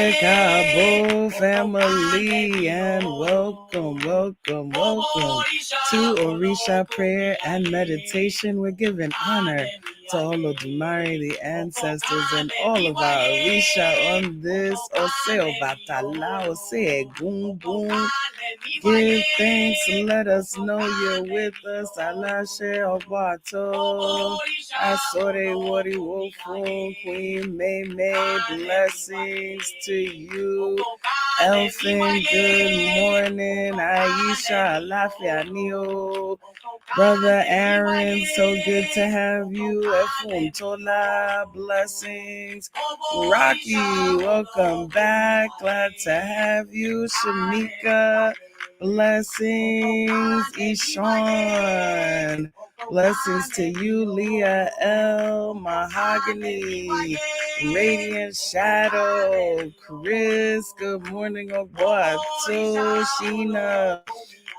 Ekabo family, and welcome to Orisa Prayer and Meditation. We're giving honor to all of the ancestors, and all of our Orisha on this Oseo Batala Ose Boom Boom. Give thanks and let us know you're with us. Alashe Obato, Asore Wari Wofo, Queen May May, blessings to you. Elfin, good morning. Aisha, Alafia Neo. Brother Aaron, so good to have you. Efun Tola, blessings. Rocky, welcome back. Glad to have you. Shamika, blessings. Ishan, blessings to you. Leah L, Mahogany, Radiant Shadow, Chris, good morning. Oboato, Sheena,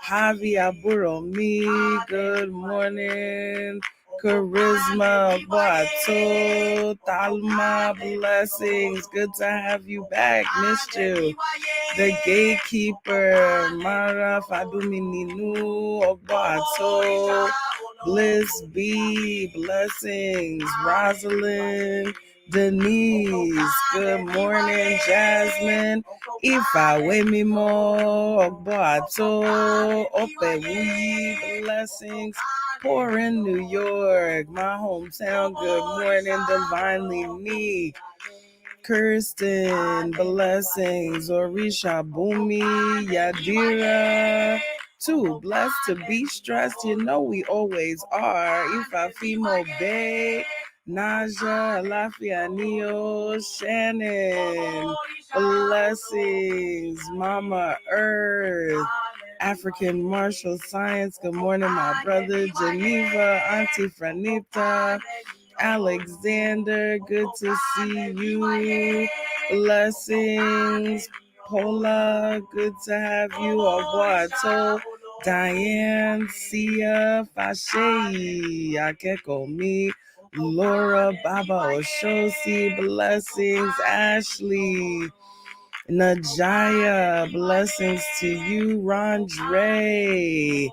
Javi Aburo, me, good morning. Charisma, Bato, Talma, blessings. Good to have you back. Missed you. The gatekeeper, Mara Fadumininu, Obato, Bliss B, blessings. Rosalind, Denise, good morning. Jasmine, Ifa Wemimo, Obato, Opewuyi, blessings. Pour in New York, my hometown, good morning. Divinely Me, Kirsten, blessings. Orisha Bumi, Yadira, too blessed to be stressed. You know we always are. Ifa Fimo Bay, Naja, Lafia Neo, Shannon, blessings. Mama Earth, African Martial Science, good morning, my brother. Geneva, Auntie Franita, Alexander, good to see you. Blessings. Paula, good to have you. Obuato, Diane, Sia, Fashe, Akeko, me, Laura, Baba Oshosi, blessings. Ashley, Najaya, blessings to you. Rondre,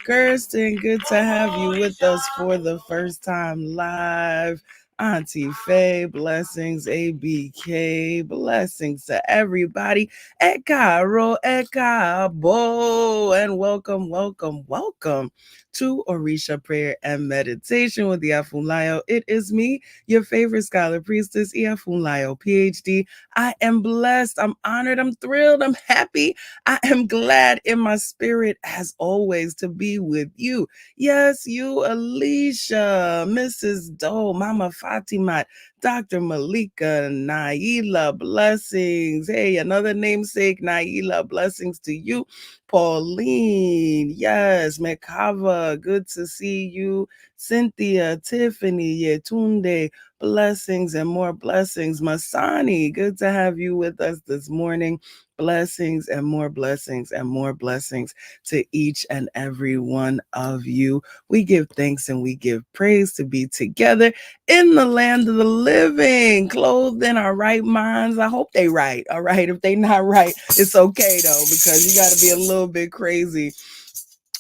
Kirsten, good to have you with us for the first time live. Auntie Faye, blessings. ABK, blessings to everybody. Ekaro, Ekabo, and welcome to Orisa Prayer and Meditation with Iya Funlayo. It is me, your favorite scholar priestess, Iya Funlayo, PhD. I am blessed, I'm honored, I'm thrilled, I'm happy. I am glad in my spirit, as always, to be with you. Yes, you, Alicia, Mrs. Dole, Mama Fatima, Dr. Malika, Naila, blessings. Hey, another namesake, Naila, blessings to you. Pauline, yes, Mekava, good to see you. Cynthia, Tiffany, Yetunde, blessings and more blessings. Masani, good to have you with us this morning. Blessings and more blessings and more blessings to each and every one of you. We give thanks and we give praise to be together in the land of the living, clothed in our right minds. I hope they right. All right. If they not right, it's okay though, because you got to be a little bit crazy.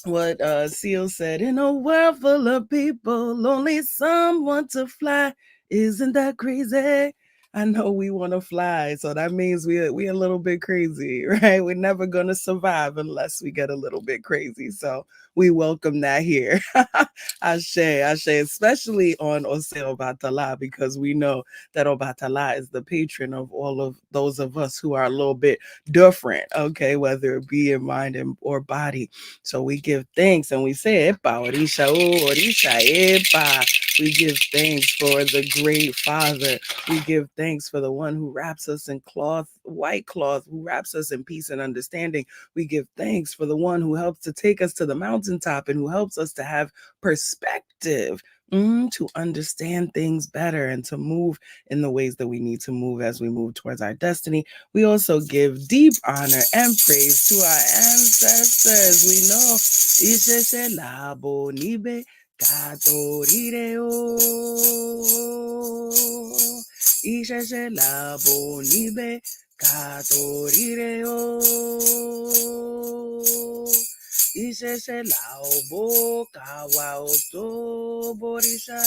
What Seal said, in a world full of people, only some want to fly. Isn't that crazy? I know we want to fly, so that means we a little bit crazy, right? We're never going to survive unless we get a little bit crazy. So we welcome that here. Ashe, especially on Oseo Batala, because we know that Obatala is the patron of all of those of us who are a little bit different, okay, whether it be in mind or body. So we give thanks and we say, Epa, Orisha, oh, Orisha, Epa. We give thanks for the great Father. We give thanks for the one who wraps us in cloth, white cloth, who wraps us in peace and understanding. We give thanks for the one who helps to take us to the mountaintop and who helps us to have perspective, to understand things better and to move in the ways that we need to move as we move towards our destiny. We also give deep honor and praise to our ancestors. We know Isese Labo Nibe Katorire Isheshe labo nibe katorire o. Isheshe labo kawa oto borisha.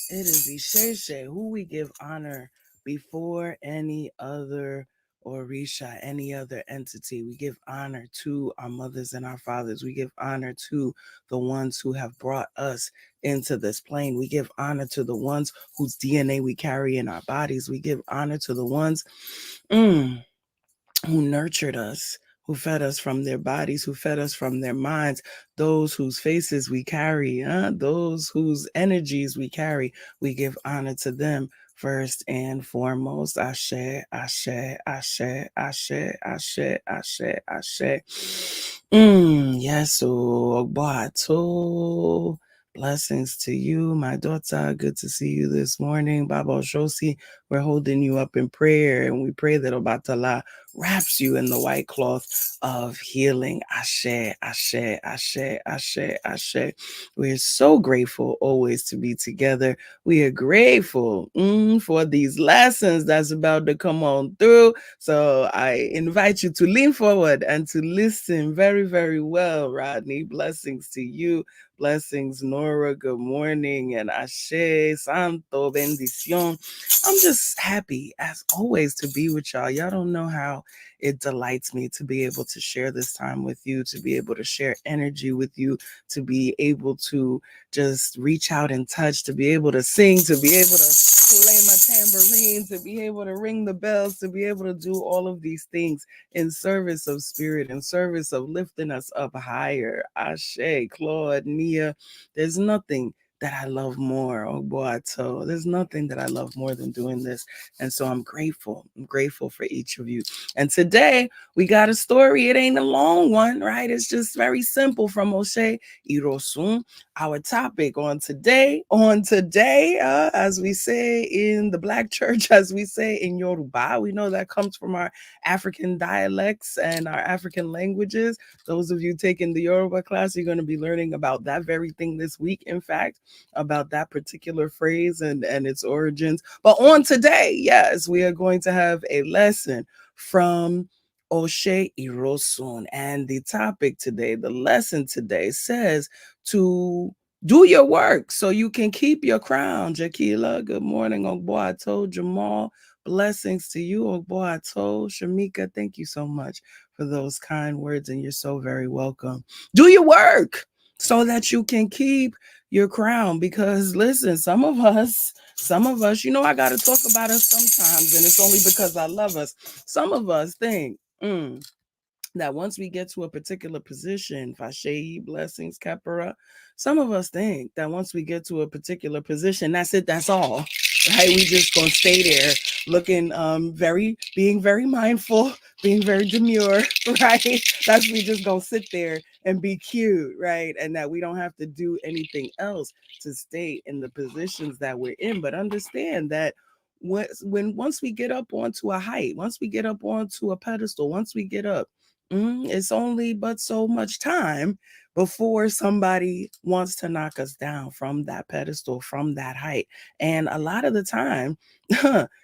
It is Isheshe who we give honor before any other Orisha, any other entity. We give honor to our mothers and our fathers. We give honor to the ones who have brought us into this plane. We give honor to the ones whose DNA we carry in our bodies. We give honor to the ones who nurtured us, who fed us from their bodies, who fed us from their minds, those whose faces we carry, those whose energies we carry. We give honor to them first and foremost. Ashe, ashe, ashe, ashe, ashe, ashe, ashe. Yes, Ogbato. Blessings to you, my daughter. Good to see you this morning. Baba Oshosi, we're holding you up in prayer, and we pray that Obatala wraps you in the white cloth of healing. Ashe, ashe, ashe, ashe, ashe. We're so grateful always to be together. We are grateful for these lessons that's about to come on through. So I invite you to lean forward and to listen very, very well, Rodney. Blessings to you. Blessings, Nora. Good morning. And Ashe, Santo, Bendición. I'm just happy, as always, to be with y'all. Y'all don't know how it delights me to be able to share this time with you, to be able to share energy with you, to be able to just reach out and touch, to be able to sing, to be able to play my tambourine, to be able to ring the bells, to be able to do all of these things in service of spirit, in service of lifting us up higher. Ashe, Claude, Nia, there's nothing that I love more. Oh boy, so there's nothing that I love more than doing this. And so I'm grateful. I'm grateful for each of you. And today we got a story. It ain't a long one, right? It's just very simple from Moshe Irosun. Our topic on today, as we say in the Black church, as we say in Yoruba, we know that comes from our African dialects and our African languages. Those of you taking the Yoruba class, you're going to be learning about that very thing this week, in fact, about that particular phrase and its origins. But on today, yes, we are going to have a lesson from Oshe Irosun. And the topic today, the lesson today says to do your work so you can keep your crown. Jakila, good morning. Ogboato, Jamal, blessings to you. Ogboato, Shamika, thank you so much for those kind words, and you're so very welcome. Do your work so that you can keep your crown, because listen, some of us, I got to talk about us sometimes, and it's only because I love us. Some of us think that once we get to a particular position, Fasheyi, blessings, Kapara, some of us think that once we get to a particular position, that's it, that's all, right? We just gonna stay there looking being very mindful, being very demure, right? That's we just gonna sit there and be cute, right? And that we don't have to do anything else to stay in the positions that we're in. But understand that once we get up onto a height, once we get up onto a pedestal, once we get up, it's only but so much time before somebody wants to knock us down from that pedestal, from that height. And a lot of the time,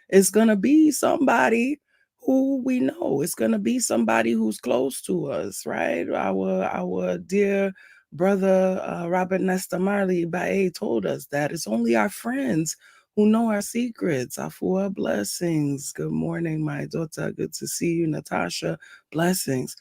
it's going to be somebody who we know. It's going to be somebody who's close to us, right? Our dear brother, Robert Nesta Marley Bae, told us that it's only our friends who know our secrets. Afua, blessings. Good morning, my daughter. Good to see you, Natasha. Blessings.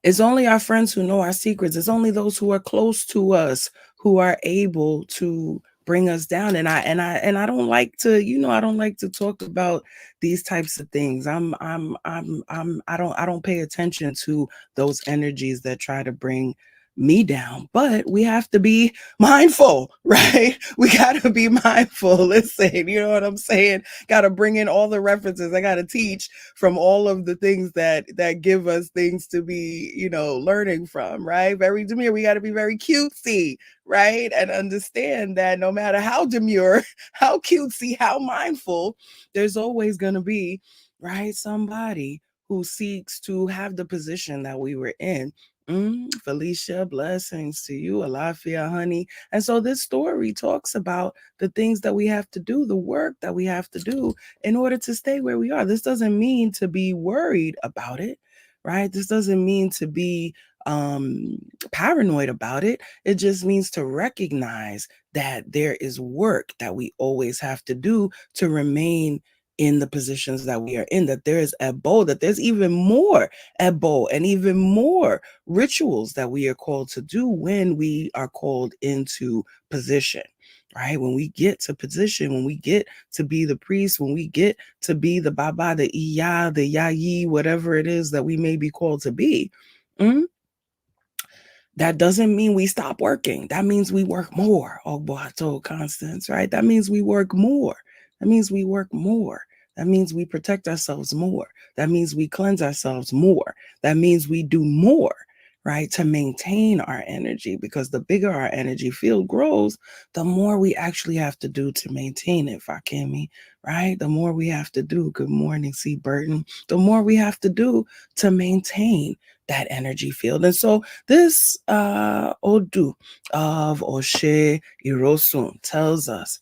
It's only our friends who know our secrets. It's only those who are close to us who are able to bring us down. And I don't like to, I don't like to talk about these types of things. I don't pay attention to those energies that try to bring me down, but we have to be mindful, right? We got to be mindful. Listen, you know what I'm saying? Got to bring in all the references. I got to teach from all of the things that give us things to be, learning from, right? Very demure. We got to be very cutesy, right? And understand that no matter how demure, how cutesy, how mindful, there's always going to be, right, somebody who seeks to have the position that we were in. Felicia, blessings to you. Alafia, honey. And so this story talks about the things that we have to do, the work that we have to do in order to stay where we are. This doesn't mean to be worried about it, right? This doesn't mean to be paranoid about it. It just means to recognize that there is work that we always have to do to remain in the positions that we are in, that there is a bowl, that there's even more ebo and even more rituals that we are called to do when we are called into position, right? When we get to position, when we get to be the priest, when we get to be the baba, the iya, the yayi, whatever it is that we may be called to be, that doesn't mean we stop working. That means we work more. Oh boy, I told Constance, right? That means we work more. That means we work more. That means we protect ourselves more. That means we cleanse ourselves more. That means we do more, right? To maintain our energy, because the bigger our energy field grows, the more we actually have to do to maintain it, Fakemi, right? The more we have to do, good morning, C. Burton, the more we have to do to maintain that energy field. And so this Odu of Oshe Irosun tells us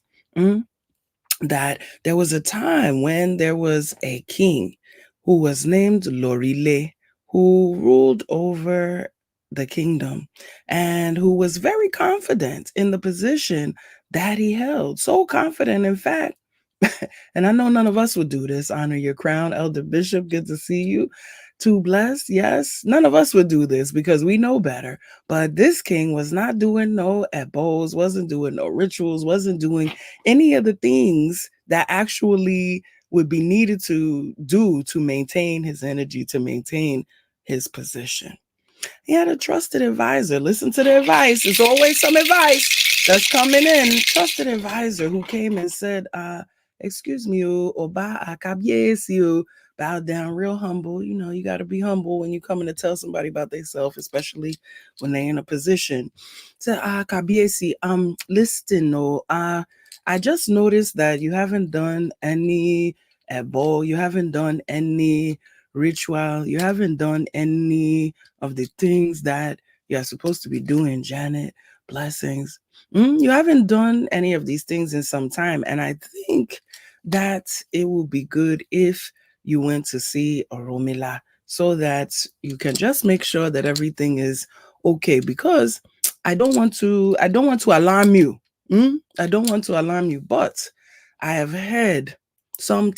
that there was a time when there was a king who was named Lorile, who ruled over the kingdom and who was very confident in the position that he held. So confident, in fact, and I know none of us would do this. Honor your crown, Elder Bishop. Good to see you. Too blessed. Yes, none of us would do this because we know better. But this king was not doing no ebos, wasn't doing no rituals, wasn't doing any of the things that actually would be needed to do to maintain his energy, to maintain his position. He had a trusted advisor. Listen to the advice. There's always some advice that's coming in. Trusted advisor who came and said, excuse me, Oba Akabiesi, bow down real humble. You know, you got to be humble when you're coming to tell somebody about themselves, especially when they're in a position. Said, Akabiesi, listen, no, I just noticed that you haven't done any ebo, you haven't done any ritual, you haven't done any of the things that you're supposed to be doing, Janet. Blessings. You haven't done any of these things in some time. And I think that it will be good if you went to see Oromila so that you can just make sure that everything is okay. Because I don't want to alarm you. I don't want to alarm you, but I have heard some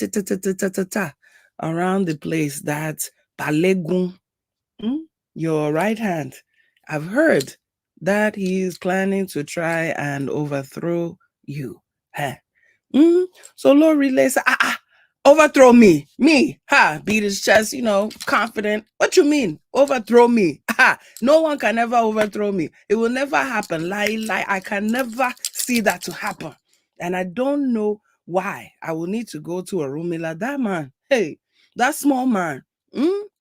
around the place that Palegun, your right hand, I've heard that he is planning to try and overthrow you. Huh? So Lord relays, overthrow me. Beat his chest, confident. What you mean? Overthrow me. No one can ever overthrow me. It will never happen. Lie. I can never see that to happen. And I don't know why I will need to go to a Rumila. That man, hey, that small man,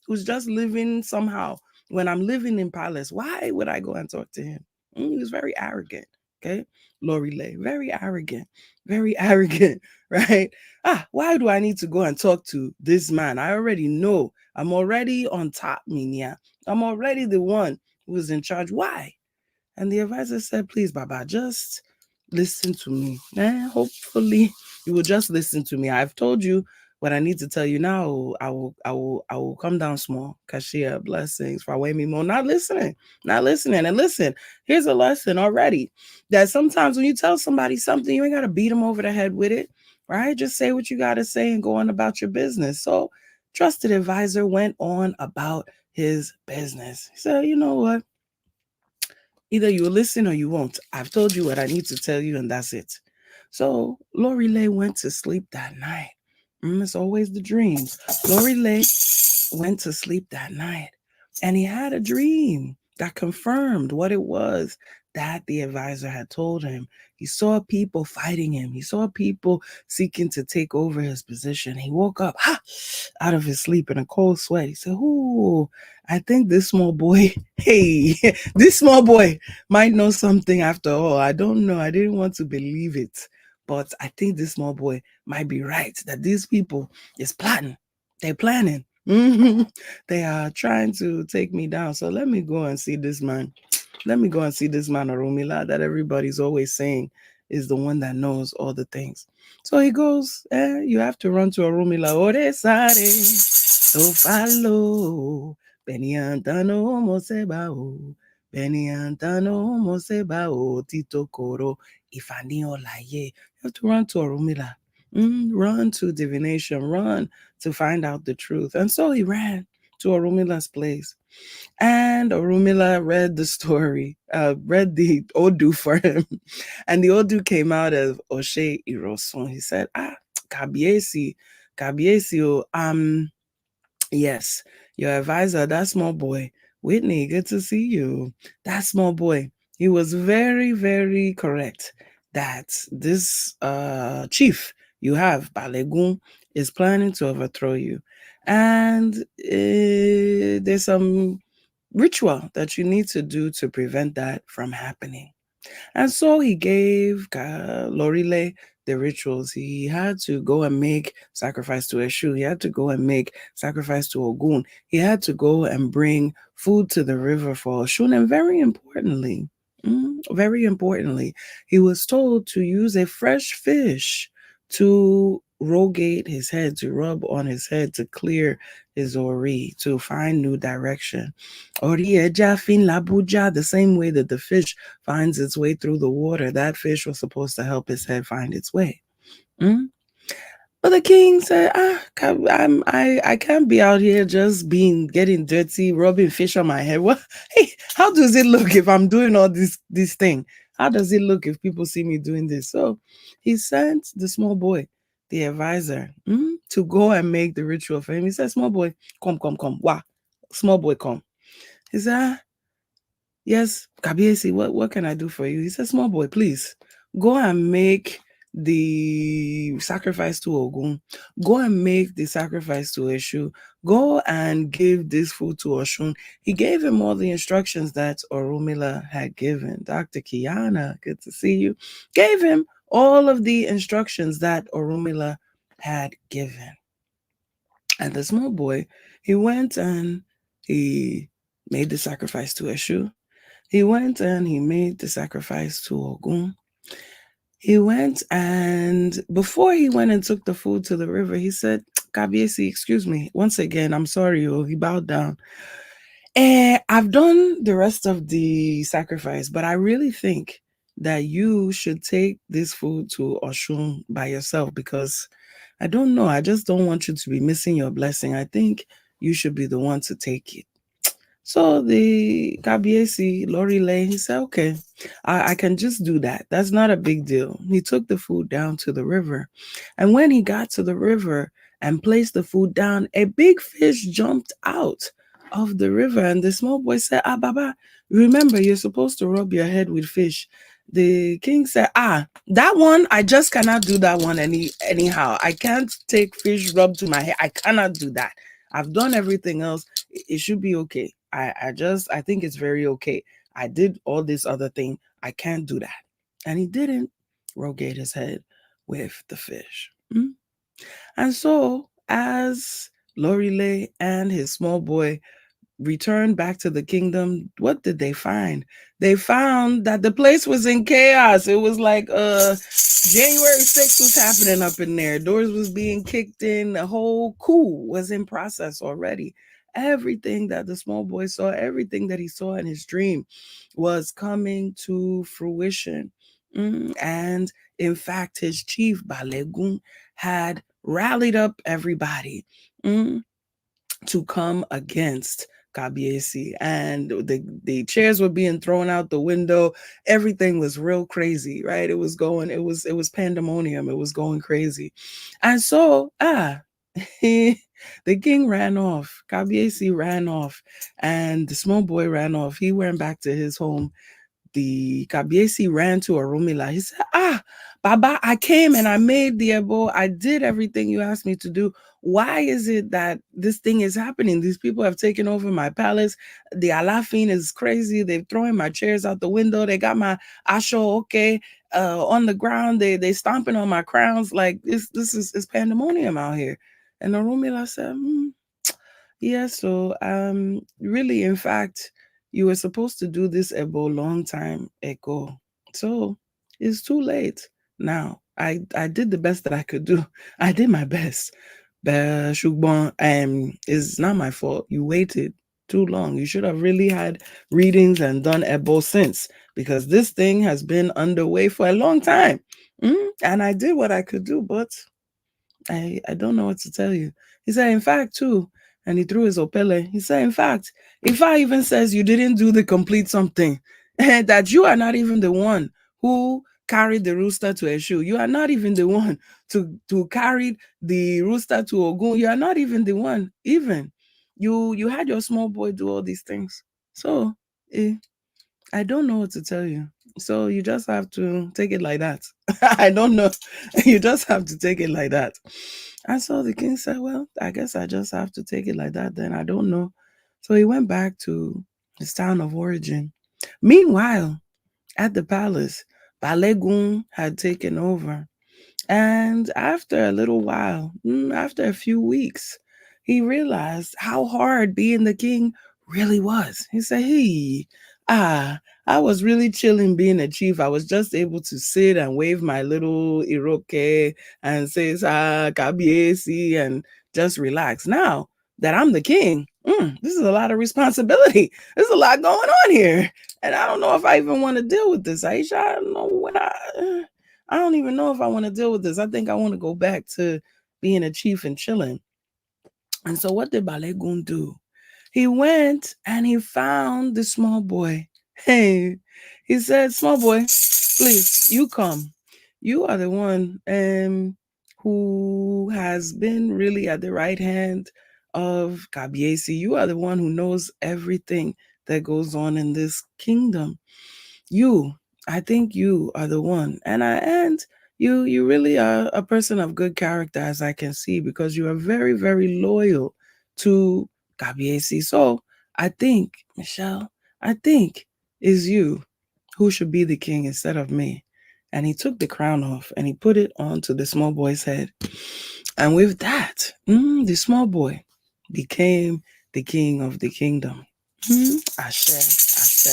who's just living somehow when I'm living in palace. Why would I go and talk to him? He was very arrogant. Okay. Lori Lay, very arrogant, right? Why do I need to go and talk to this man? I already know. I'm already on top, Minia. I'm already the one who is in charge. Why? And the advisor said, please, Baba, just listen to me. Hopefully you will just listen to me. I've told you what I need to tell you now. I will come down small. Cashapp, blessings for way me more. Not listening. And listen, here's a lesson already. That sometimes when you tell somebody something, you ain't gotta beat them over the head with it. Right? Just say what you gotta say and go on about your business. So trusted advisor went on about his business. He said, you know what? Either you will listen or you won't. I've told you what I need to tell you, and that's it. So Lori Lay went to sleep that night. It's always the dreams. Lori Lay went to sleep that night, and he had a dream that confirmed what it was that the advisor had told him. He saw people fighting him. He saw people seeking to take over his position. He woke up out of his sleep in a cold sweat. He said, "Ooh, I think this small boy, hey, this small boy might know something after all. I don't know. I didn't want to believe it. But I think this small boy might be right, that these people is plotting. They're planning. They are trying to take me down. So let me go and see this man. Let me go and see this man Orumila that everybody's always saying is the one that knows all the things. So he goes, you have to run to Orumila. Orisa to follow. Beniantano mosebao. Beniantano mosebao. Tito koro. Ifani olaye. You have to run to Orumila. Run to divination. Run to find out the truth. And so he ran to Orumila's place. And Orumila read the story, read the Odu for him. And the Odu came out as Oshe Irosun. He said, Kabiesi, Kabiesi, yes, your advisor, that small boy, Whitney, good to see you. That small boy, he was very, very correct that this chief you have, Balegun, is planning to overthrow you. And there's some ritual that you need to do to prevent that from happening. And so he gave Lorile the rituals. He had to go and make sacrifice to Eshu. He had to go and make sacrifice to Ogun. He had to go and bring food to the river for Oshun. And very importantly, he was told to use a fresh fish to rogate his head, to rub on his head, to clear his ori, to find new direction. Ori eja fin labuja, the same way that the fish finds its way through the water, that fish was supposed to help his head find its way. Mm? But the king said, I can't be out here just getting dirty, rubbing fish on my head. What? Hey, how does it look if I'm doing all this thing? How does it look if people see me doing this? So he sent the small boy, the advisor, to go and make the ritual for him. He said, small boy, come. Wow. Small boy, come. He said, yes, Kabiesi, what can I do for you? He said, small boy, please, go and make the sacrifice to Ogun. Go and make the sacrifice to Eshu. Go and give this food to Oshun. He gave him all the instructions that Orumila had given. Dr. Kiana, good to see you. Gave him all of the instructions that Orumila had given. And the small boy, he went and he made the sacrifice to Eshu. He went and he made the sacrifice to Ogun. He went and before he went and took the food to the river, he said, Kabiesi, excuse me, once again, I'm sorry. He bowed down. I've done the rest of the sacrifice, but I really think that you should take this food to Oshun by yourself because I don't know. I just don't want you to be missing your blessing. I think you should be the one to take it. So the Kabiesi, Lorile, he said, okay, I can just do that. That's not a big deal. He took the food down to the river. And when he got to the river and placed the food down, a big fish jumped out of the river. And the small boy said, Baba, remember, you're supposed to rub your head with fish. The king said, that one, I just cannot do that one anyhow. I can't take fish rubbed to my head. I cannot do that. I've done everything else. It should be okay. I think it's very okay. I did all this other thing. I can't do that. And he didn't rogate his head with the fish. And so as Lorile and his small boy returned back to the kingdom, what did they find? They found that the place was in chaos. It was like January 6th was happening up in there. Doors was being kicked in. The whole coup was in process already. Everything that the small boy saw, everything that he saw in his dream was coming to fruition. And in fact, his chief, Balegun, had rallied up everybody to come against Kabiesi, and the chairs were being thrown out the window. Everything was real crazy, right? It was pandemonium. It was going crazy. And so the king ran off. Kabiesi ran off, and the small boy ran off. He went back to his home. The Kabiesi ran to Orumila. He said, Baba, I came and I made the ebo. I did everything you asked me to do. Why is it that this thing is happening? These people have taken over my palace. The Alafin is crazy. They're throwing my chairs out the window. They got my asho on the ground. They stomping on my crowns. Like this is pandemonium out here. And Orumila said, Yeah, so really, in fact, you were supposed to do this a long time ago. So it's too late now. I did the best that I could do. I did my best. But Shugban, it's not my fault. You waited too long. You should have really had readings and done Ebo since, because this thing has been underway for a long time. And I did what I could do, but I don't know what to tell you. He said, in fact, too, and he threw his opele. He said, in fact, if I even says you didn't do the complete something, that you are not even the one who carried the rooster to a shoe. You are not even the one to carry the rooster to Ogun. You are not even the one. Even you had your small boy do all these things. So eh, I don't know what to tell you. So you just have to take it like that. I don't know. You just have to take it like that. And so the king said, well, I guess I just have to take it like that then. I don't know. So he went back to his town of origin. Meanwhile, at the palace, Balegun had taken over. And after a little while, after a few weeks, he realized how hard being the king really was. He said, hey, ah, I was really chilling being a chief. I was just able to sit and wave my little iroke and say, kabiesi, and just relax. Now that I'm the king, this is a lot of responsibility. There's a lot going on here. And I don't know if I even want to deal with this, Aisha. I don't know when I don't even know if I want to deal with this. I think I want to go back to being a chief and chilling. And so what did Balegun do? He went and he found the small boy. Hey, he said, small boy, please, you come. You are the one who has been really at the right hand of Kabiesi. You are the one who knows everything that goes on in this kingdom. You, I think you are the one. And you really are a person of good character, as I can see, because you are very, very loyal to Kabiesi. So I think, Michelle, I think is you who should be the king instead of me. And he took the crown off and he put it onto the small boy's head. And with that, the small boy became the king of the kingdom. Ashe, Ashe,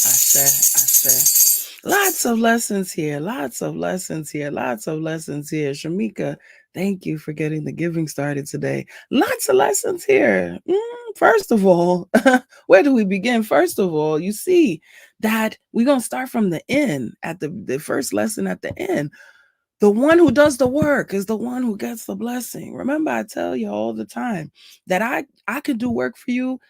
Ashe, Ashe. Lots of lessons here. Lots of lessons here. Lots of lessons here. Shamika, thank you for getting the giving started today. Lots of lessons here. First of all, where do we begin? First of all, you see that we're going to start from the end, at the first lesson at the end. The one who does the work is the one who gets the blessing. Remember, I tell you all the time that I could do work for you.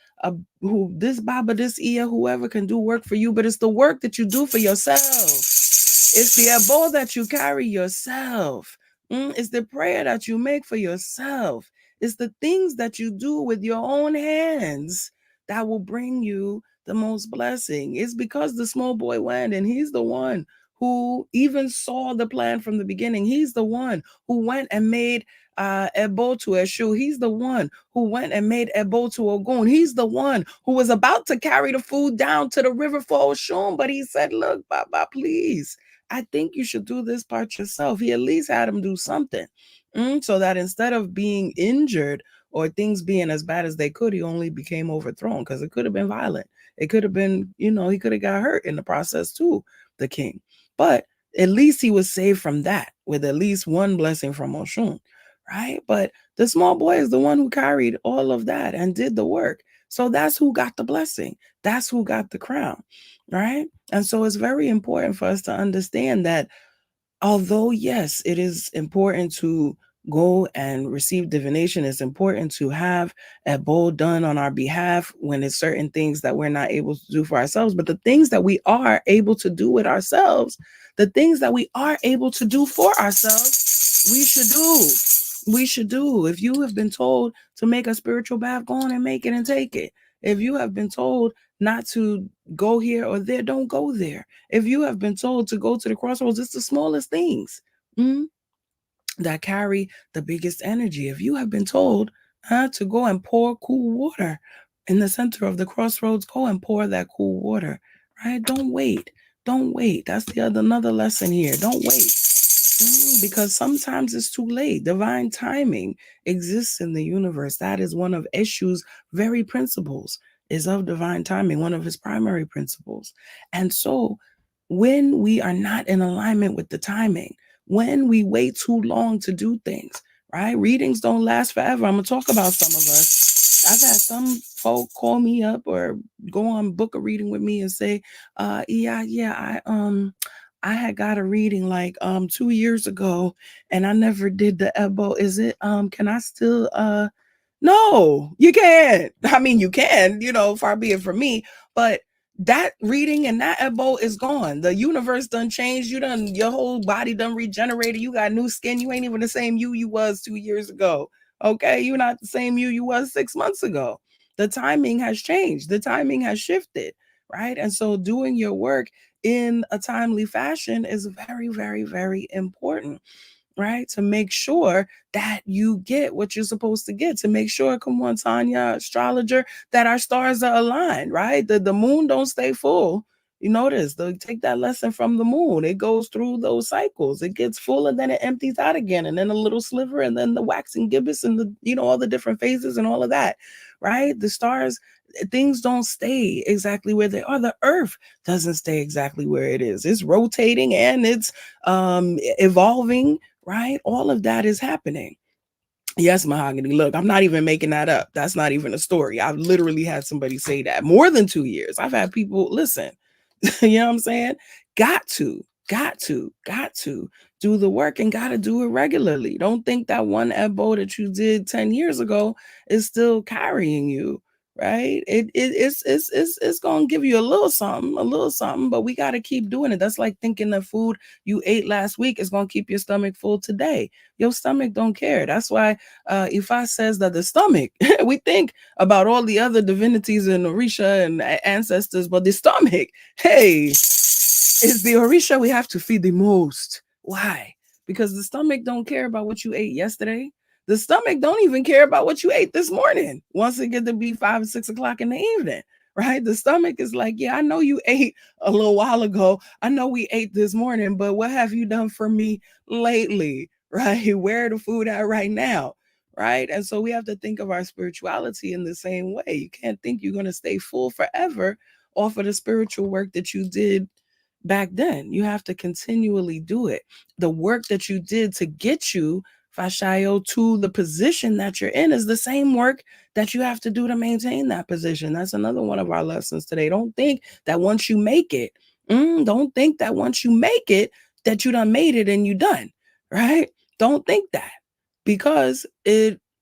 Who this Baba, this Iya, whoever can do work for you, but it's the work that you do for yourself. It's the abo that you carry yourself. It's the prayer that you make for yourself. It's the things that you do with your own hands that will bring you the most blessing. It's because the small boy went and he's the one who even saw the plan from the beginning. He's the one who went and made Ebo to Eshu. He's the one who went and made Ebo to Ogun. He's the one who was about to carry the food down to the river for Oshun, but he said, look, Baba, please, I think you should do this part yourself. He at least had him do something, so that instead of being injured or things being as bad as they could, he only became overthrown, because it could have been violent. It could have been, he could have got hurt in the process too, the king. But at least he was saved from that with at least one blessing from Oshun, right? But the small boy is the one who carried all of that and did the work. So that's who got the blessing. That's who got the crown, right? And so it's very important for us to understand that although, yes, it is important to go and receive divination, it's important to have a bowl done on our behalf when it's certain things that we're not able to do for ourselves. But the things that we are able to do with ourselves, the things that we are able to do for ourselves, we should do. We should do. If you have been told to make a spiritual bath, go on and make it and take it. If you have been told not to go here or there, don't go there. If you have been told to go to the crossroads, it's the smallest things that carry the biggest energy. If you have been told to go and pour cool water in the center of the crossroads, go and pour that cool water, right? Don't wait. Don't wait. That's another lesson here. Don't wait. Because sometimes it's too late. Divine timing exists in the universe. That is one of Eshu's very principles, is of divine timing, one of his primary principles. And so when we are not in alignment with the timing, when we wait too long to do things, right? Readings don't last forever. I'm going to talk about some of us. I've had some folk call me up or go on book a reading with me and say, I had got a reading like 2 years ago and I never did the Ebo. Is it can I still no, you can't. I mean you can, far be it from me, but that reading and that Ebo is gone. The universe done changed. Your whole body done regenerated. You got new skin. You ain't even the same you was 2 years ago. Okay, you're not the same you was 6 months ago. The timing has changed. The timing has shifted, right? And so doing your work in a timely fashion is very, very, very important, right? To make sure that you get what you're supposed to get, to make sure, come on, Tanya, astrologer, that our stars are aligned, right? The moon don't stay full. You notice, take that lesson from the moon. It goes through those cycles. It gets full and then it empties out again, and then a little sliver, and then the waxing gibbous, and all the different phases and all of that, right? The stars, things don't stay exactly where they are. The earth doesn't stay exactly where it is. It's rotating and it's evolving, right? All of that is happening. Yes, Mahogany. Look, I'm not even making that up. That's not even a story. I've literally had somebody say that more than 2 years. I've had people listen. You know what I'm saying? Got to do the work and got to do it regularly. Don't think that one Ebo that you did 10 years ago is still carrying you, right? It's going to give you a little something, but we got to keep doing it. That's like thinking the food you ate last week is going to keep your stomach full today. Your stomach don't care. That's why Ifa says that the stomach, we think about all the other divinities and Orisha and ancestors, but the stomach, hey, is the Orisha we have to feed the most. Why? Because the stomach don't care about what you ate yesterday. The stomach don't even care about what you ate this morning. Once it get to be 5 or 6 o'clock in the evening, right? The stomach is like, yeah, I know you ate a little while ago. I know we ate this morning, but what have you done for me lately, right? Where the food at right now, right? And so we have to think of our spirituality in the same way. You can't think you're going to stay full forever off of the spiritual work that you did back then. You have to continually do it. The work that you did to get you, Fashayo, to the position that you're in is the same work that you have to do to maintain that position. That's another one of our lessons today. Don't think that once you make it, don't think that once you make it, that you done made it and you done, right? Don't think that, because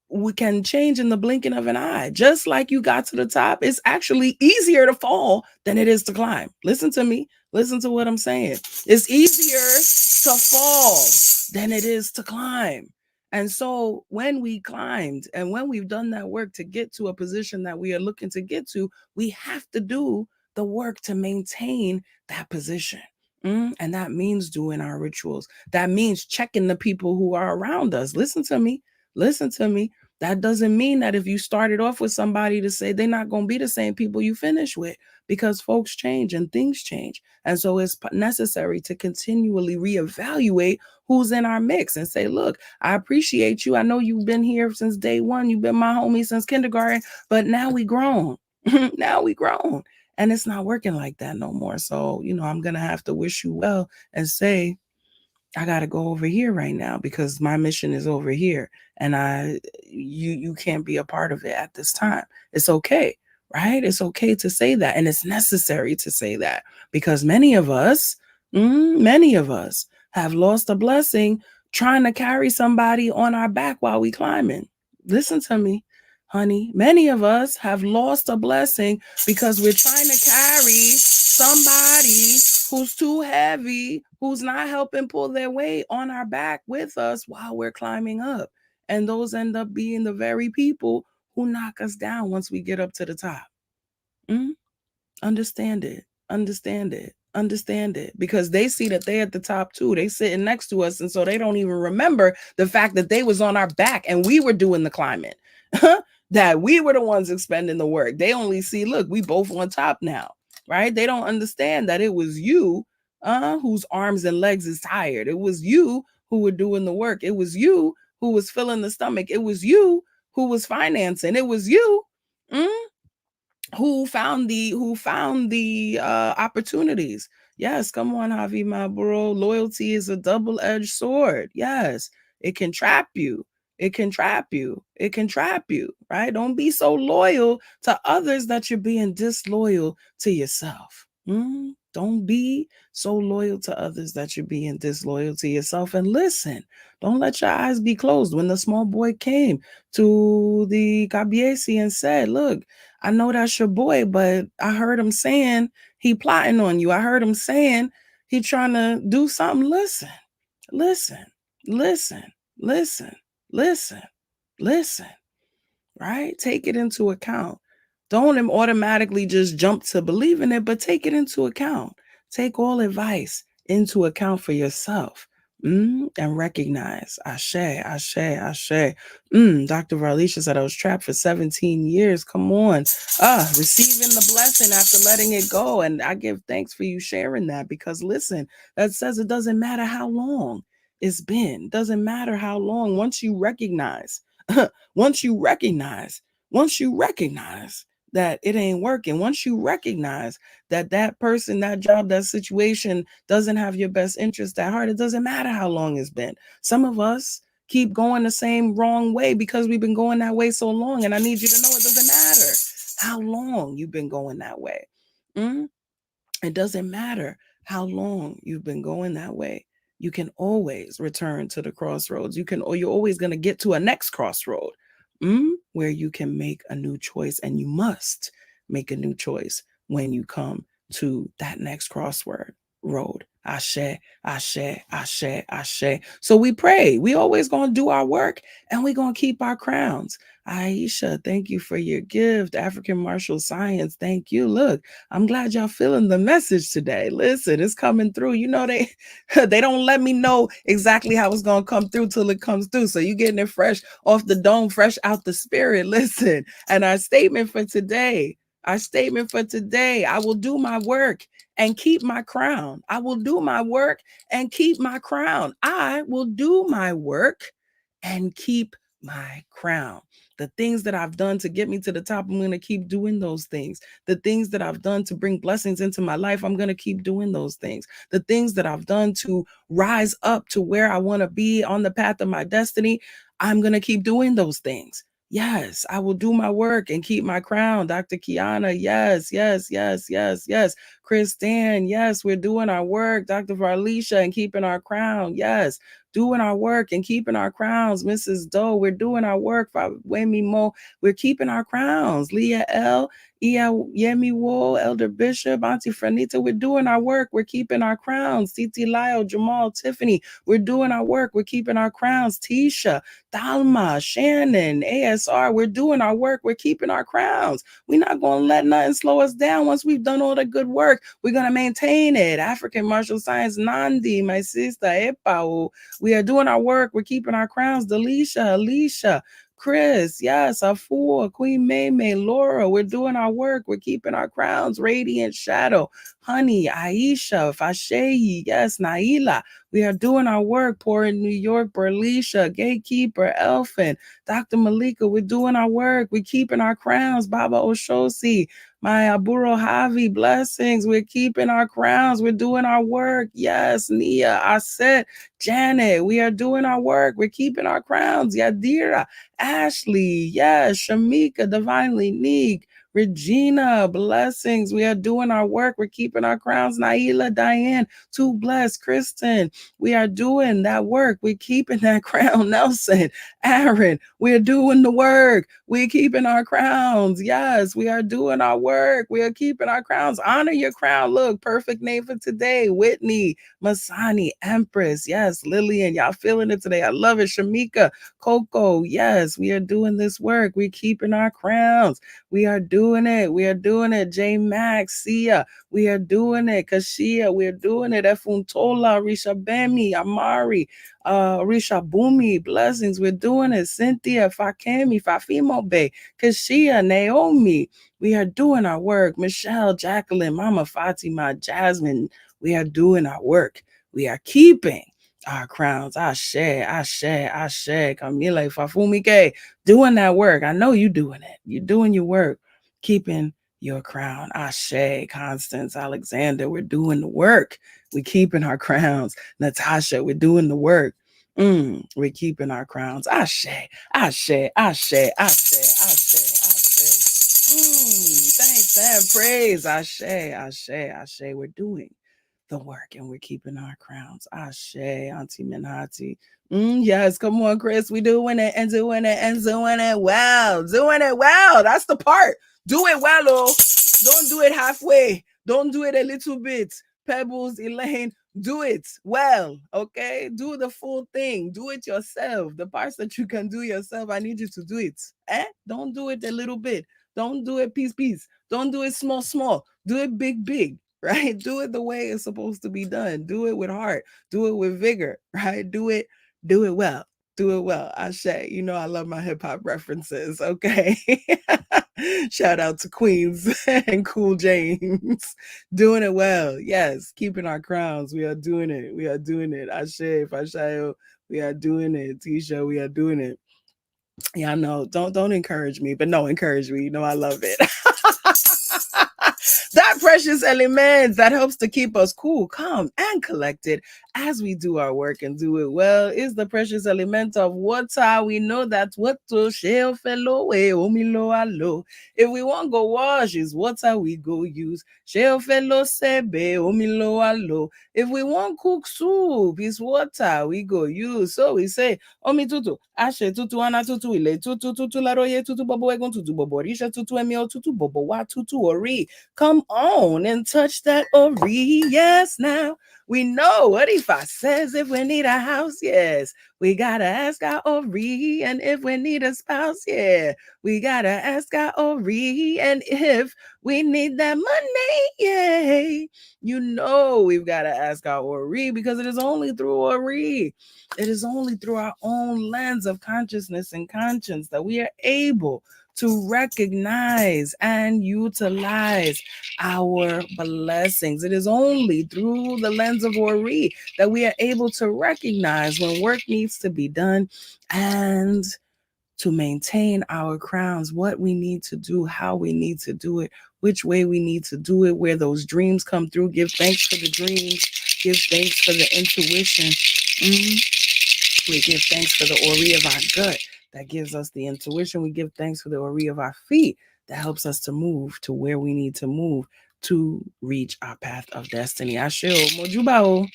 we can change in the blinking of an eye. Just like you got to the top, it's actually easier to fall than it is to climb. Listen to me. Listen to what I'm saying. It's easier to fall than it is to climb. And so when we climbed and when we've done that work to get to a position that we are looking to get to, we have to do the work to maintain that position. And that means doing our rituals. That means checking the people who are around us. Listen to me. Listen to me. That doesn't mean that if you started off with somebody to say they're not going to be the same people you finish with, because folks change and things change. And so it's necessary to continually reevaluate who's in our mix and say, look, I appreciate you. I know you've been here since day one. You've been my homie since kindergarten, but now we grown. Now we grown. And it's not working like that no more. So, I'm going to have to wish you well and say, I got to go over here right now because my mission is over here, and you can't be a part of it at this time. It's okay, right? It's okay to say that, and it's necessary to say that, because many of us have lost a blessing trying to carry somebody on our back while we climbing. Listen to me, honey. Many of us have lost a blessing because we're trying to carry somebody who's too heavy, who's not helping pull their weight on our back with us while we're climbing up. And those end up being the very people who knock us down once we get up to the top. Understand it. Understand it. Understand it. Because they see that they at the top too. They sitting next to us. And so they don't even remember the fact that they was on our back and we were doing the climbing. That we were the ones expending the work. They only see, look, we both on top now. Right? They don't understand that it was you whose arms and legs is tired. It was you who were doing the work. It was you who was filling the stomach. It was you who was financing. It was you who found the opportunities. Yes, come on, Javi, my bro. Loyalty is a double-edged sword. Yes, it can trap you. It can trap you. It can trap you, right? Don't be so loyal to others that you're being disloyal to yourself. Don't be so loyal to others that you're being disloyal to yourself. And listen, don't let your eyes be closed. When the small boy came to the Kabiesi and said, look, I know that's your boy, but I heard him saying he plotting on you. I heard him saying he trying to do something. Listen, listen, listen, listen, listen, listen, right? Take it into account. Don't automatically just jump to believe in it, but take it into account. Take all advice into account for yourself. And recognize, Ashe, Ashe, Ashe. Dr. Varlisha said I was trapped for 17 years. Come on. Receiving the blessing after letting it go. And I give thanks for you sharing that, because listen, that says it doesn't matter how long it's been. Doesn't matter how long. Once you recognize that it ain't working, once you recognize that person, that job, that situation doesn't have your best interest at heart, it doesn't matter how long it's been. Some of us keep going the same wrong way because we've been going that way so long. And I need you to know it doesn't matter how long you've been going that way. It doesn't matter how long you've been going that way. You can always return to the crossroads. You're always going to get to a next crossroad where you can make a new choice. And you must make a new choice when you come to that next crossword road. Ashe, Ashe, Ashe, Ashe. So we pray. We always going to do our work, and we're going to keep our crowns. Aisha, thank you for your gift. African Martial Science, thank you. Look, I'm glad y'all feeling the message today. Listen, it's coming through. You know, they don't let me know exactly how it's going to come through till it comes through. So you getting it fresh off the dome, fresh out the spirit. Listen, and our statement for today, I will do my work and keep my crown. I will do my work and keep my crown. I will do my work and keep my crown. The things that I've done to get me to the top, I'm going to keep doing those things. The things that I've done to bring blessings into my life, I'm going to keep doing those things. The things that I've done to rise up to where I want to be on the path of my destiny, I'm going to keep doing those things. Yes, I will do my work and keep my crown. Dr. Kiana, yes, yes, yes, yes, yes. Chris Dan, yes, we're doing our work. Dr. Varlisha, and keeping our crown. Yes, doing our work and keeping our crowns. Mrs. Doe, we're doing our work. Wemi Mo, we're keeping our crowns. Leah L, Iya Yemi Wo, Elder Bishop, Auntie Franita, we're doing our work. We're keeping our crowns. Titi Lyle, Jamal, Tiffany, we're doing our work. We're keeping our crowns. Tisha, Dalma, Shannon, ASR, we're doing our work. We're keeping our crowns. We're not going to let nothing slow us down. Once we've done all the good work, we're going to maintain it. African Martial Science, Nandi, my sister, Epao, we are doing our work. We're keeping our crowns. Delisha, Alicia, Chris, yes, Afua, Queen May, Laura, we're doing our work. We're keeping our crowns. Radiant Shadow, Honey, Aisha, Fasheyi, yes, Naila, we are doing our work. Poor in New York, Berlisha, Gatekeeper, Elfin, Dr. Malika, we're doing our work. We're keeping our crowns. Baba Oshosi, my Aburo Javi, blessings. We're keeping our crowns. We're doing our work. Yes, Nia, Aset, Janet, we are doing our work. We're keeping our crowns. Yadira, Ashley, yes, Shamika, Divinely Neek, Regina, blessings. We are doing our work. We're keeping our crowns. Naila, Diane, too blessed. Kristen, we are doing that work. We're keeping that crown. Nelson, Aaron, we're doing the work. We're keeping our crowns. Yes, we are doing our work. We are keeping our crowns. Honor your crown. Look, perfect name for today. Whitney, Masani, Empress. Yes, Lillian, y'all feeling it today. I love it. Shamika, Coco. Yes, we are doing this work. We're keeping our crowns. We are doing it. We are doing it. J Max, Sia, we are doing it. Kashia, we're doing it. Efuntola, Risha Bemi, Amari, Risha Bumi, blessings. We're doing it. Cynthia, Fakemi, Fafimo Bay, Kashia, Naomi, we are doing our work. Michelle, Jacqueline, Mama Fatima, Jasmine, we are doing our work. We are keeping our crowns. Ashe, Ashe, Ashe. Camila Fafumike, doing that work. I know you doing it. You're doing your work, keeping your crown. Ashe, Constance, Alexander, we're doing the work. We're keeping our crowns. Natasha, we're doing the work. We're keeping our crowns. Ashe, Ashe, Ashe, Ashe, Ashe, Ashe. Thanks and praise. Ashe, Ashe, Ashe. We're doing the work and we're keeping our crowns. Ashe, Auntie Minhati. Yes, come on, Chris. We doing it and doing it and doing it well. Doing it well. That's the part. Do it well, oh. Don't do it halfway. Don't do it a little bit. Pebbles, Elaine, do it well, okay? Do the full thing. Do it yourself. The parts that you can do yourself, I need you to do it. Don't do it a little bit. Don't do it piece. Don't do it small. Do it big, right? Do it the way it's supposed to be done. Do it with heart. Do it with vigor, right? Do it well. Do it well. Ashe. You know I love my hip hop references, okay? Shout out to Queens and Cool James. Doing it well. Yes, keeping our crowns. We are doing it. We are doing it. Ashe, Fashayo, we are doing it. Tisha, we are doing it. Yeah, no, don't encourage me, but no, encourage me. You know I love it. That precious element that helps to keep us cool, calm, and collected as we do our work and do it well is the precious element of water. We know that water shall fellow way omilo alo. If we want go wash, is water we go use. Shall fellow sebe omilo alo. If we want cook soup, is water we go use. So we say, Omi tutu, ashe tutu ana tutu ile tutu tutu laroye tutu bobo egon tutu bobo risha tutu emio tutu bobo wa tutu ori. Come on and touch that ori. Yes, now we know what Ifa says. If we need a house, yes, we gotta ask our ori. And if we need a spouse, yeah, we gotta ask our ori. And if we need that money, yay, you know we've gotta ask our ori because it is only through ori. It is only through our own lens of consciousness and conscience that we are able to recognize and utilize our blessings. It is only through the lens of Ori that we are able to recognize when work needs to be done and to maintain our crowns, what we need to do, how we need to do it, which way we need to do it, where those dreams come through. Give thanks for the dreams. Give thanks for the intuition. We give thanks for the Ori of our gut that gives us the intuition. We give thanks for the Ori of our feet that helps us to move to where we need to move to reach our path of destiny. Ashe o, mojuba o,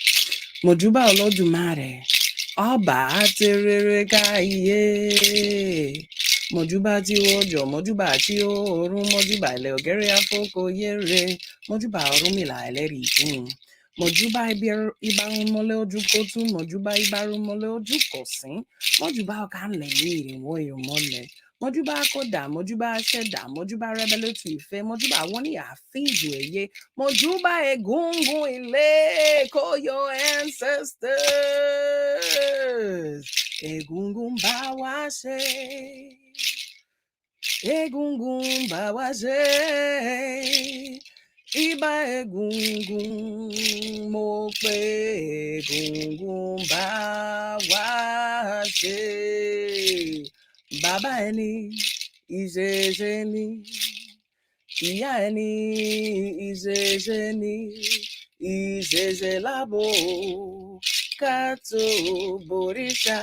mojuba Olódùmarè, ọba àtẹrẹrẹ káyé. Mojuba tí òjò, mojuba tí òòrùn, mojuba ilẹ̀ ògèrè afókòyèrè, mojuba Ọ̀rúnmìlà ẹlẹ́rìí. Mojuba ibarunmole ojukotu, mojuba ibarunmole ojukosin, mojuba okanle yiri woyo mole, mojuba akoda, mojuba asheda, mojuba rebeletu ife, mojuba woni afiju eye, mojuba egungun ile, call your ancestors. Egungun bawashe. Egungun bawashe. Iba egungun mo pe egungun bá wá ṣe. Bàbá ẹni ìṣẹ̀ṣe ni, ìyá ẹni ìṣẹ̀ṣe ni, ìṣẹ̀ṣe lábo ká tó bòrìṣà.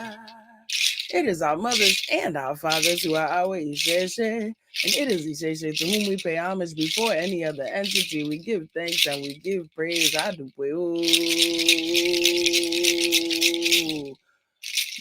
It is our mothers and our fathers who are our Isheshe, and it is Isheshe to whom we pay homage before any other entity. We give thanks and we give praise.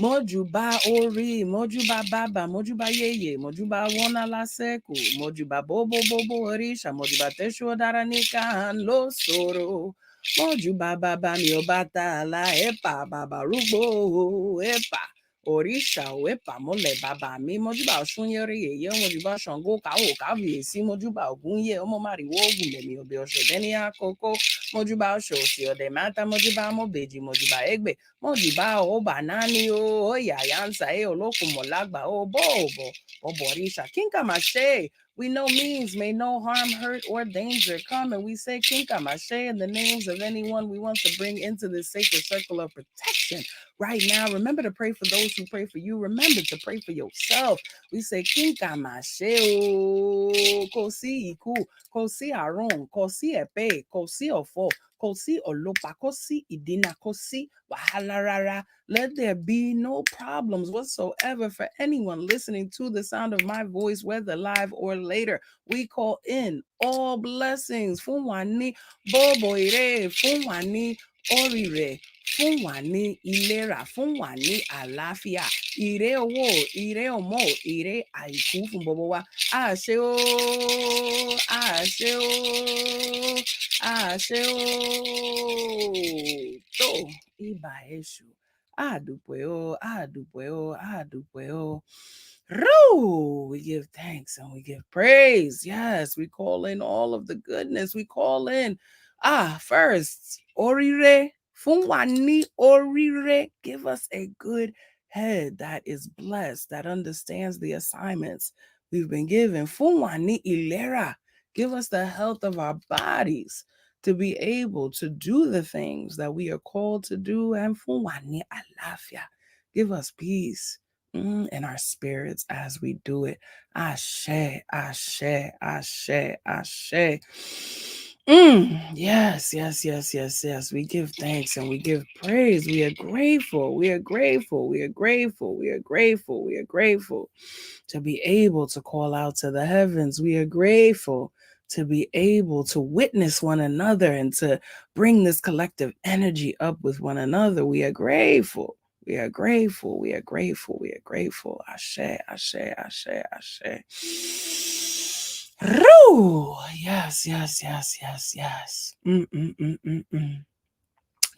Mojuba Ori, Mojuba Baba, Mojuba Yeye, Mojuba Wona Laseku, Mojuba Bobo Orisha, Mojuba Teshu Daranika and Lo Soro, Mojuba Baba Miobata La Epa Baba Rubo Epa. Orisha wepa mole baba mi mojuba Ọ̀ṣunyẹrẹ yeye mojuba Ṣàngó kawo kábíyèsí mojuba Ògúnyẹ ọmọ màrìwò Ògúnmẹmí ọbẹ ọṣẹdẹ ní àkókò Mojuba Shoshi o de Mata Mojuba Mobeji Mojuba Egbe Mojuba o Banani o Yayansa e Oloko Molagba o Bobo o Borisha Kinka Mashe. We know means may no harm, hurt, or danger come, and we say Kinka Mashe in the names of anyone we want to bring into this sacred circle of protection. Right now, remember to pray for those who pray for you. Remember to pray for yourself. We say Kinka Mashe o Kosi Iku, Kosi Aron, Kosi Epe, Kosi Ofo, Kosi Olopa, Kosi Idina, Kosi Wahalarara. Let there be no problems whatsoever for anyone listening to the sound of my voice, whether live or later. We call in all blessings. Funwani Boboire, Funwani Orire, Funwani Ilera, Funwani Alafia, Ire Owo, Ire Omo, Ire Aiku Funbobowa, Aseo, Aseo, Aseo, To, Ibaeshu. Adupeo, Adupeo, Adupeo. Roo! We give thanks and we give praise. Yes, we call in all of the goodness. We call in, first, Orire, Funwani Orire. Give us a good head that is blessed, that understands the assignments we've been given. Funwani Ilera. Give us the health of our bodies to be able to do the things that we are called to do. And Funwani Alafia. Give us peace in our spirits as we do it. Ashe, ashe, ashe, ashe. Yes, yes, yes, yes, yes. We give thanks and we give praise. We are grateful. We are grateful. We are grateful. We are grateful. We are grateful to be able to call out to the heavens. We are grateful to be able to witness one another and to bring this collective energy up with one another. We are grateful. We are grateful. We are grateful. We are grateful. Ashe, ashe, ashe, ashe. Roo! Yes, yes, yes, yes, yes.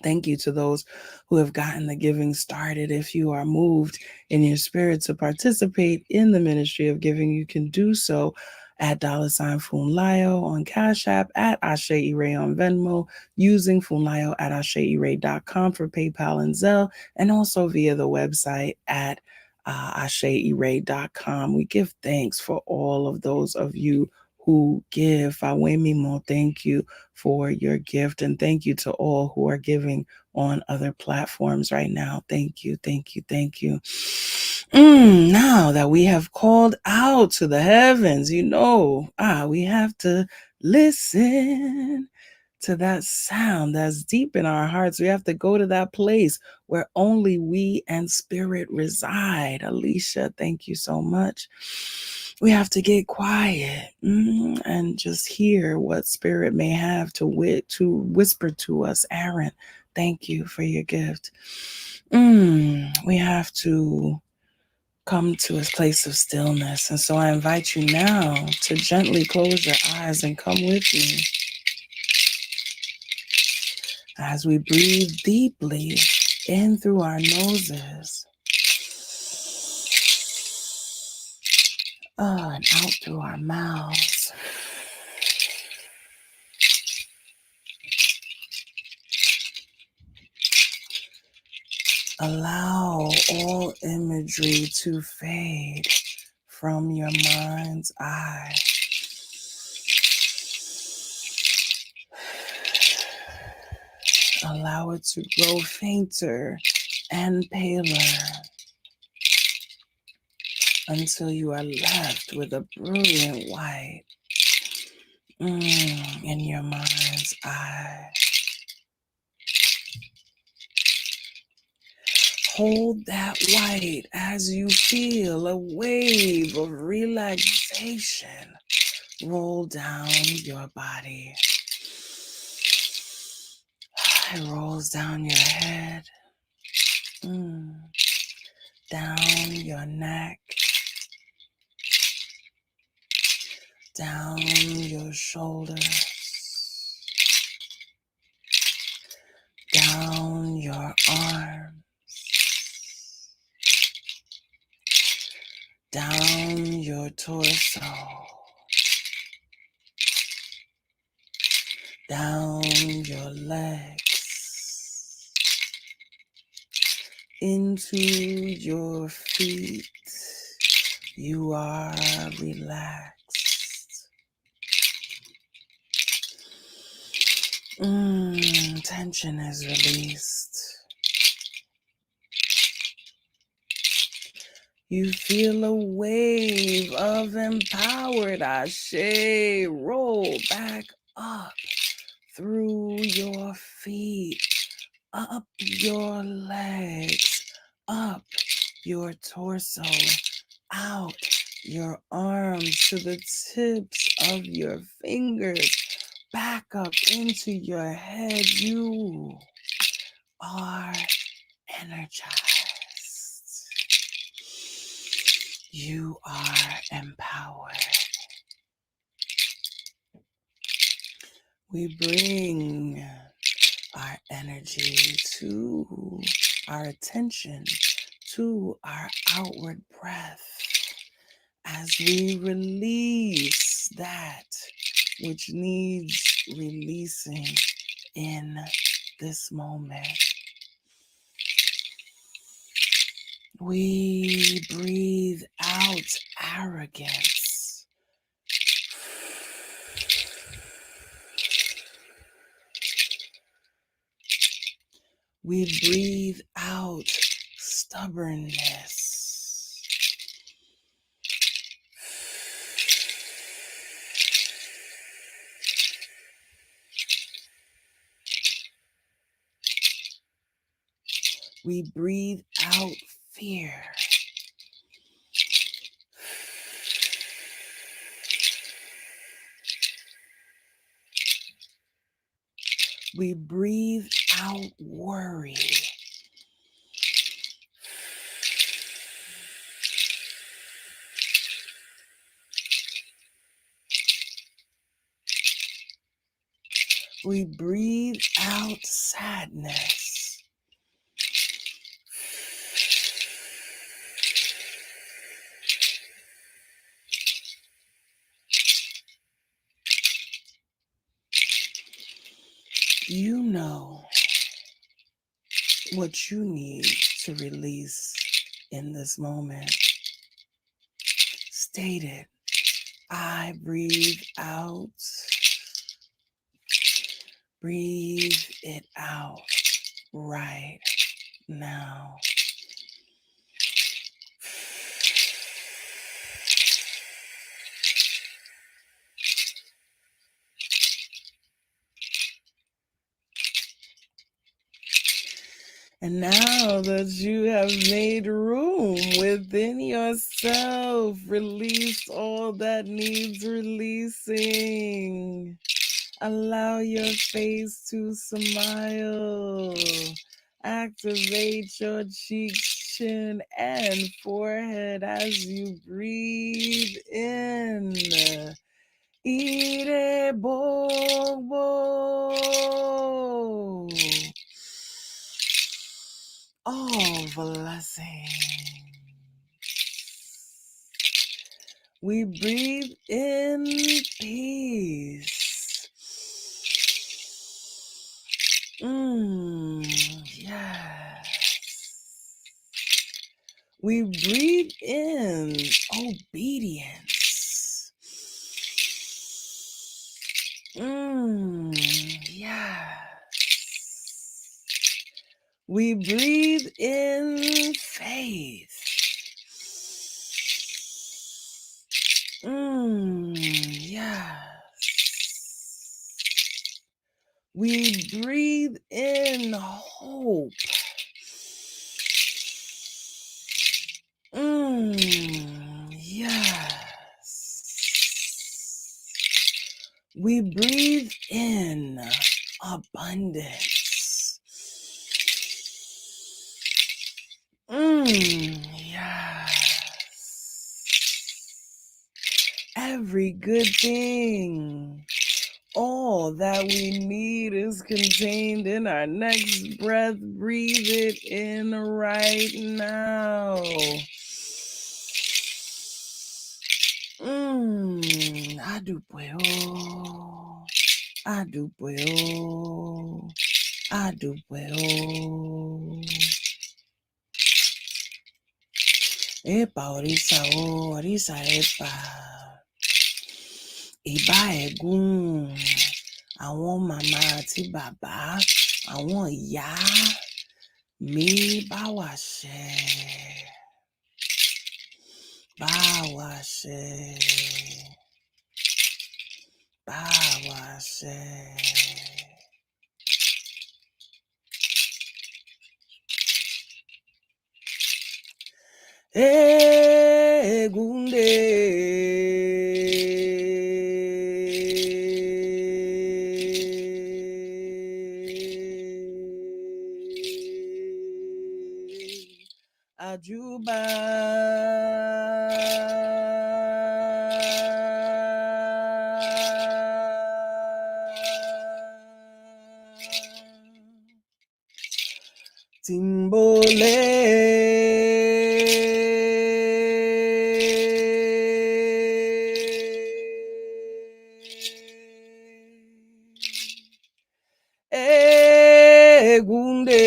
Thank you to those who have gotten the giving started. If you are moved in your spirit to participate in the ministry of giving, you can do so at $Funlayo on Cashapp, at Ashe Ire on Venmo, using Funlayo at AsheIre.com for PayPal and Zelle, and also via the website at AsheIre.com. We give thanks for all of those of you who give. Awemimo, thank you for your gift, and thank you to all who are giving on other platforms right now. Thank you, thank you, thank you. Now that we have called out to the heavens, we have to listen to that sound that's deep in our hearts. We have to go to that place where only we and spirit reside. Alicia, thank you so much. We have to get quiet and just hear what spirit may have to whisper to us. Aaron, thank you for your gift. We have to come to a place of stillness. And so I invite you now to gently close your eyes and come with me as we breathe deeply in through our noses and out through our mouths. Allow all imagery to fade from your mind's eye. Allow it to grow fainter and paler until you are left with a brilliant white in your mind's eye. Hold that white as you feel a wave of relaxation roll down your body. It rolls down your head, down your neck, down your shoulders, down your arms, down your torso, down your legs, into your feet. You are relaxed. Tension is released. You feel a wave of empowered Ashe roll back up through your feet, up your legs, up your torso, out your arms to the tips of your fingers, back up into your head. You are energized. You are empowered. We bring our energy to our attention to our outward breath as we release that which needs releasing in this moment. We breathe out arrogance. We breathe out stubbornness. We breathe out fear. We breathe out worry. We breathe out sadness. You know what you need to release in this moment. State it. I breathe out. Breathe it out right now. And now that you have made room within yourself, release all that needs releasing. Allow your face to smile. Activate your cheeks, chin, and forehead as you breathe in. Ire bobo. All blessings. We breathe in peace. Yes. We breathe in obedience. Yes. We breathe in faith. Yes. We breathe in hope. Yes. We breathe in abundance. Yes. Every good thing, all that we need is contained in our next breath. Breathe it in right now. I do puedo. adúpẹ́ o, adúpẹ́ o. Epa Orisa o, Orisa epa. Ìbá ẹ̀gún àwọn màmá àti bàbá, àwọn ìyá mi bá wa ṣe, bá wa ṣe, bá wa ṣe. Egunde Ajuba Timbole Egunde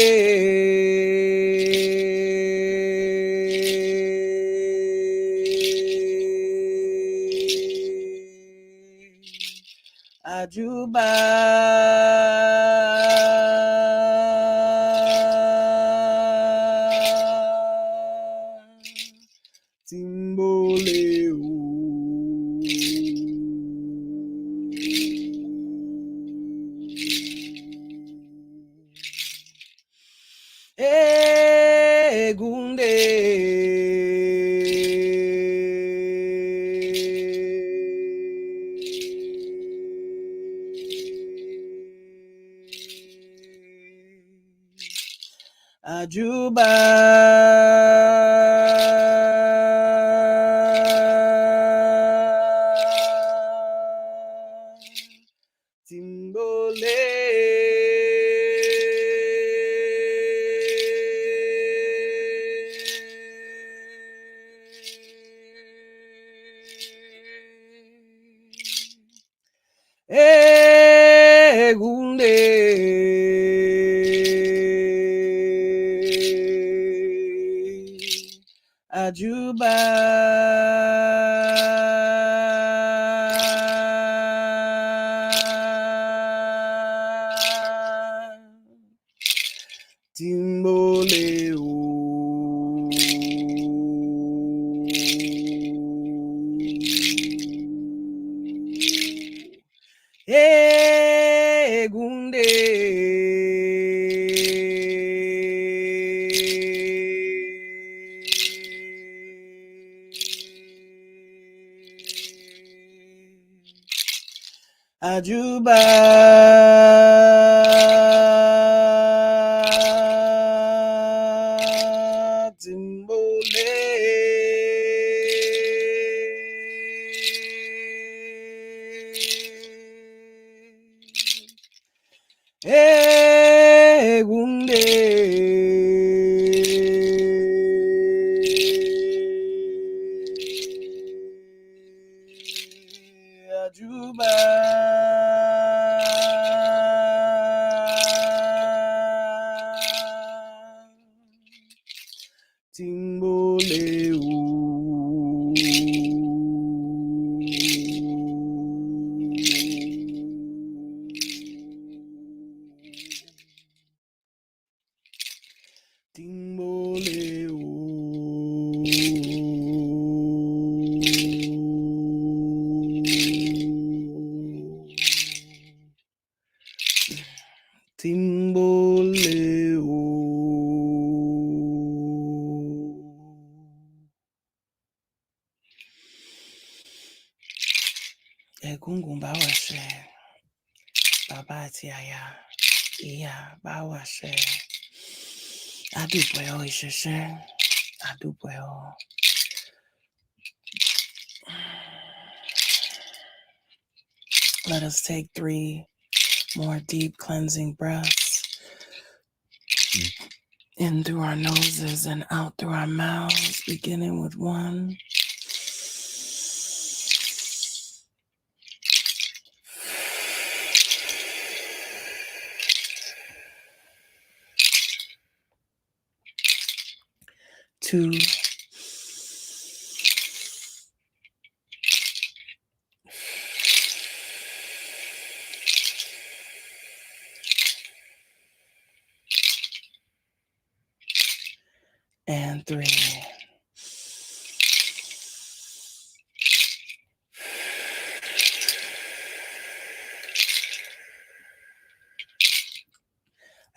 Ajuba Timbole Egunde Ajuba Timbole Egunde Ajuba Timbole Egunde Ajuba Timbole Egunde Ajuba Timbole Timbole Timbole Egungun bá wa ṣe, bàbá àti àyà, ìyá bá wa ṣe. Adúpẹ́ o ìṣẹ̀ṣẹ̀, adúpẹ́ o. Let us take 3 more deep cleansing breaths in through our noses and out through our mouths, beginning with 1. 2, and 3.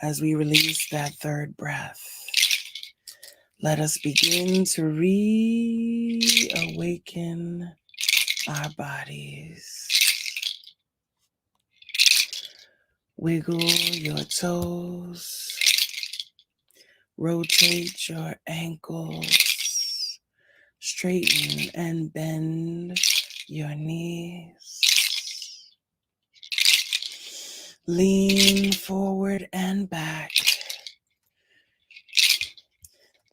As we release that third breath, let us begin to reawaken our bodies. Wiggle your toes, rotate your ankles, straighten and bend your knees. Lean forward and back.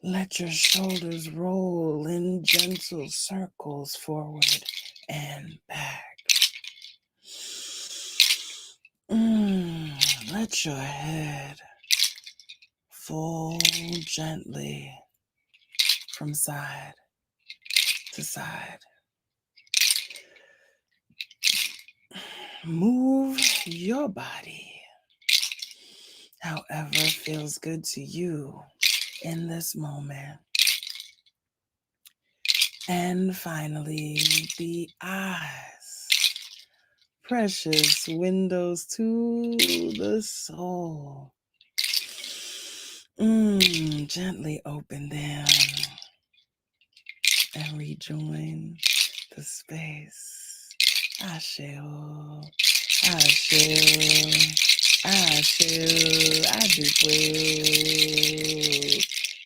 Let your shoulders roll in gentle circles forward and back. Let your head fall gently from side to side. Move your body however feels good to you in this moment. And finally, the eyes, precious windows to the soul. Gently open them and rejoin the space. Ashe-o, Ashe-o, Ashe-o, Adupe.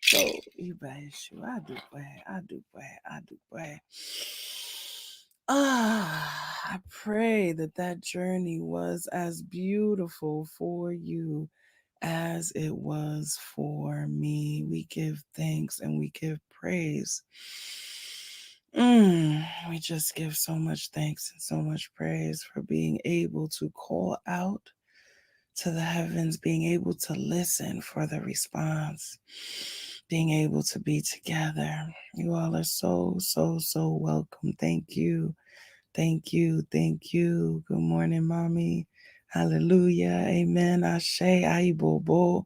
So, Ibaishu, Adupe. I pray that journey was as beautiful for you as it was for me. We give thanks and we give praise. We just give so much thanks and so much praise for being able to call out to the heavens, being able to listen for the response, being able to be together. You all are so, so, so welcome. Thank you. Thank you. Thank you. Good morning, Mommy. Hallelujah. Amen. Ashe. Aibobo.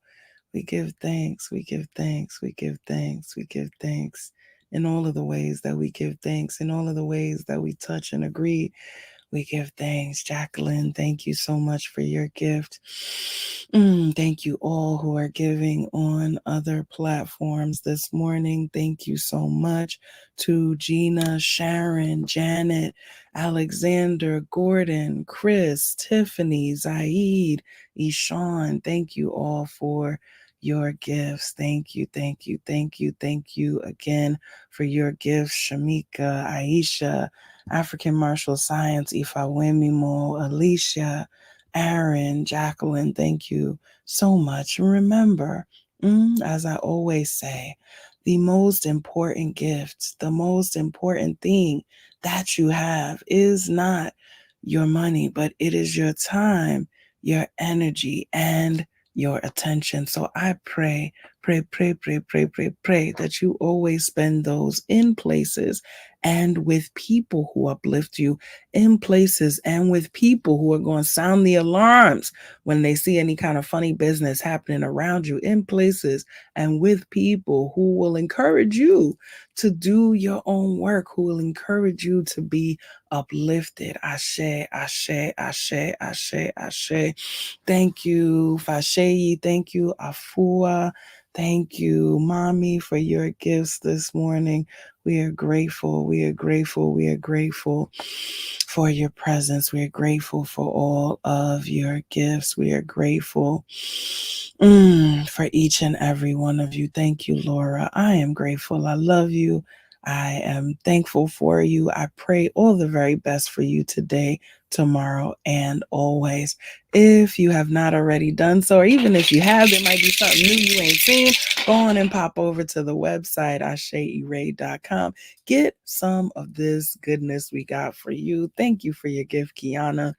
We give thanks. We give thanks. We give thanks. We give thanks in all of the ways that we give thanks, in all of the ways that we touch and agree. We give thanks. Jacqueline, thank you so much for your gift. Thank you all who are giving on other platforms this morning. Thank you so much to Gina, Sharon, Janet, Alexander, Gordon, Chris, Tiffany, Zaid, Ishan. Thank you all for your gifts. Thank you, thank you, thank you, thank you again for your gifts. Shamika, Aisha, African Martial Science, Ifawemimo, Alicia, Aaron, Jacqueline, thank you so much. Remember, as I always say, the most important gift, the most important thing that you have is not your money, but it is your time, your energy, and your attention. So I pray that you always spend those in places and with people who uplift you, in places and with people who are going to sound the alarms when they see any kind of funny business happening around you, in places and with people who will encourage you to do your own work, who will encourage you to be uplifted. Ashe, ashe, ashe, ashe, ashe. Thank you, Fasheyi. Thank you, Afua. Thank you, Mommy, for your gifts this morning. We are grateful. We are grateful. We are grateful for your presence. We are grateful for all of your gifts. We are grateful for each and every one of you. Thank you, Laura. I am grateful. I love you. I am thankful for you. I pray all the very best for you today, tomorrow, and always. If you have not already done so, or even if you have, there might be something new you ain't seen, go on and pop over to the website, asheire.com. Get some of this goodness we got for you. Thank you for your gift, Kiana.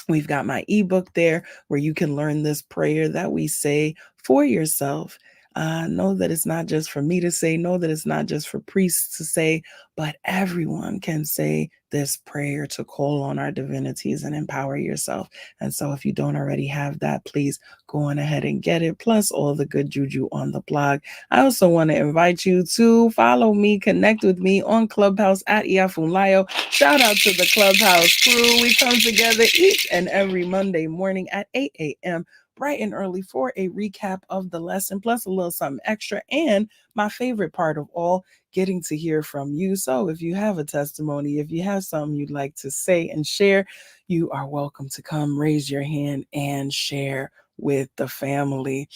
We've got my ebook there where you can learn this prayer that we say for yourself Know that it's not just for me to say, know that it's not just for priests to say, but everyone can say this prayer to call on our divinities and empower yourself. And so if you don't already have that, please go on ahead and get it, plus all the good juju on the blog. I also want to invite you to follow me, connect with me on Clubhouse at Iya Funlayo. Shout out to the Clubhouse crew. We come together each and every Monday morning at 8 a.m. bright and early for a recap of the lesson, plus a little something extra. And my favorite part of all, getting to hear from you. So if you have a testimony, if you have something you'd like to say and share, you are welcome to come raise your hand and share with the family.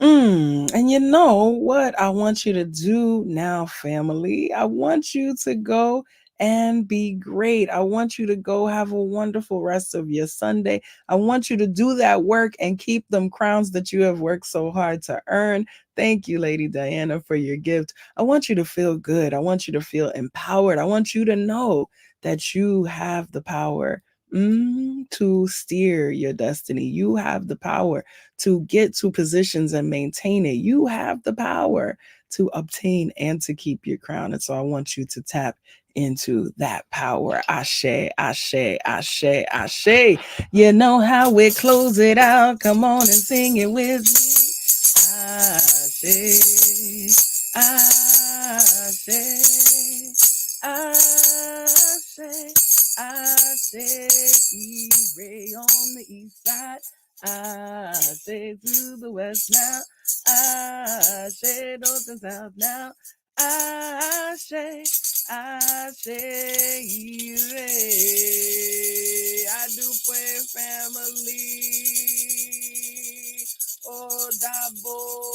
And you know what I want you to do now, family? I want you to go and be great. I want you to go have a wonderful rest of your Sunday. I want you to do that work and keep them crowns that you have worked so hard to earn. Thank you, Lady Diana, for your gift. I want you to feel good. I want you to feel empowered. I want you to know that you have the power to steer your destiny. You have the power to get to positions and maintain it. You have the power to obtain and to keep your crown. And so I want you to tap into that power. Ashe, ashe, ashe, ashe. You know how we close it out. Come on and sing it with me. Ashe, ashe, ashe, ashe, Ire on the east side. Ashe to the west now. Ashe north and south now. Ashe, ashe, Ire. I do pray, family. Oh, Dabo.